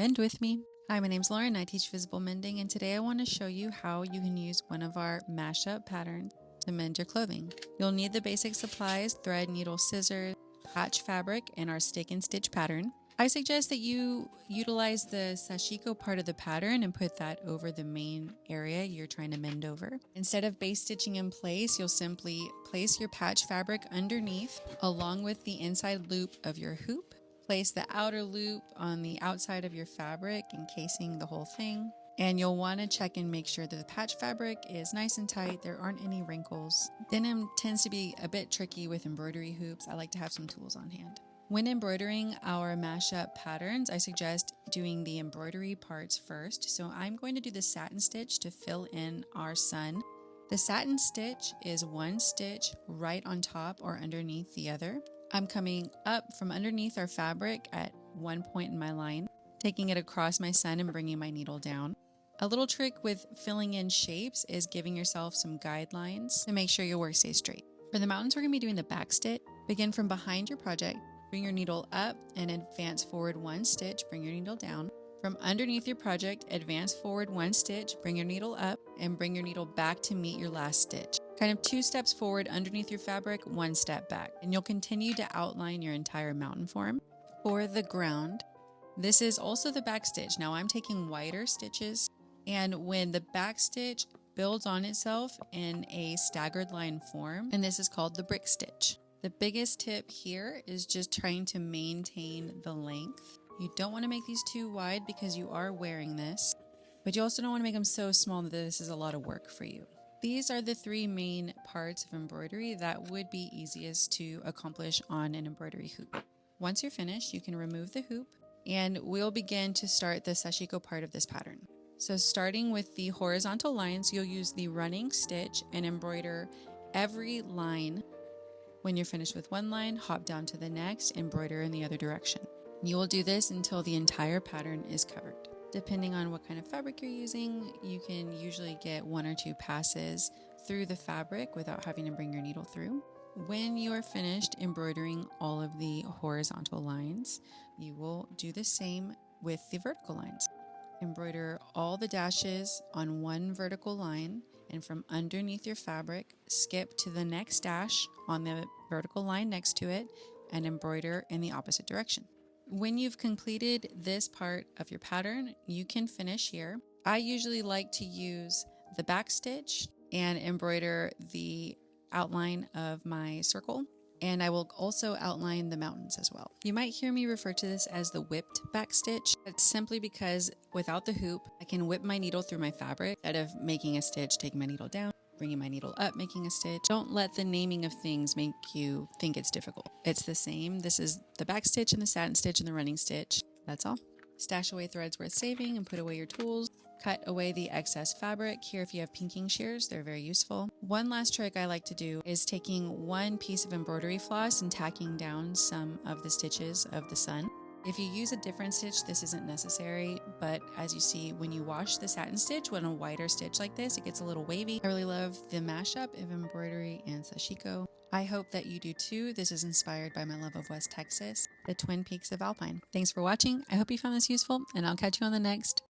Mend with me. Hi, my name's Lauren. I teach visible mending, and today I want to show you how you can use one of our mashup patterns to mend your clothing. You'll need the basic supplies: thread, needle, scissors, patch fabric, and our stick and stitch pattern. I suggest that you utilize the sashiko part of the pattern and put that over the main area you're trying to mend over. Instead of base stitching in place, you'll simply place your patch fabric underneath along with the inside loop of your hoop. Place the outer loop on the outside of your fabric, encasing the whole thing. And you'll want to check and make sure that the patch fabric is nice and tight, there aren't any wrinkles. Denim tends to be a bit tricky with embroidery hoops. I like to have some tools on hand. When embroidering our mashup patterns, I suggest doing the embroidery parts first. So I'm going to do the satin stitch to fill in our sun. The satin stitch is one stitch right on top or underneath the other. I'm coming up from underneath our fabric at one point in my line, taking it across my sun and bringing my needle down. A little trick with filling in shapes is giving yourself some guidelines to make sure your work stays straight. For the mountains, we're going to be doing the back stitch. Begin from behind your project, bring your needle up and advance forward one stitch, bring your needle down. From underneath your project, advance forward one stitch, bring your needle up, and bring your needle back to meet your last stitch. Kind of 2 steps forward underneath your fabric, 1 step back, and you'll continue to outline your entire mountain form. For the ground, this is also the back stitch. Now I'm taking wider stitches, and when the back stitch builds on itself in a staggered line form, and this is called the brick stitch. The biggest tip here is just trying to maintain the length. You don't want to make these too wide because you are wearing this, but you also don't want to make them so small that this is a lot of work for you. These are the 3 main parts of embroidery that would be easiest to accomplish on an embroidery hoop. Once you're finished, you can remove the hoop and we'll begin to start the sashiko part of this pattern. So starting with the horizontal lines, you'll use the running stitch and embroider every line. When you're finished with one line, hop down to the next, embroider in the other direction. You will do this until the entire pattern is covered. Depending on what kind of fabric you're using, you can usually get 1 or 2 passes through the fabric without having to bring your needle through. When you are finished embroidering all of the horizontal lines, you will do the same with the vertical lines. Embroider all the dashes on one vertical line, and from underneath your fabric, skip to the next dash on the vertical line next to it and embroider in the opposite direction. When you've completed this part of your pattern, you can finish here. I usually like to use the back stitch and embroider the outline of my circle, and I will also outline the mountains as well. You might hear me refer to this as the whipped back stitch. It's simply because without the hoop, I can whip my needle through my fabric instead of making a stitch, taking my needle down, bringing my needle up, making a stitch. Don't let the naming of things make you think it's difficult. It's the same. This is the back stitch and the satin stitch and the running stitch. That's all. Stash away threads worth saving and put away your tools. Cut away the excess fabric. Here, if you have pinking shears, they're very useful. One last trick I like to do is taking one piece of embroidery floss and tacking down some of the stitches of the sun. If you use a different stitch, this isn't necessary, but as you see, when you wash the satin stitch, when a wider stitch like this, it gets a little wavy. I really love the mashup of embroidery and sashiko. I hope that you do too. This is inspired by my love of West Texas, the Twin Peaks of Alpine. Thanks for watching. I hope you found this useful, and I'll catch you on the next.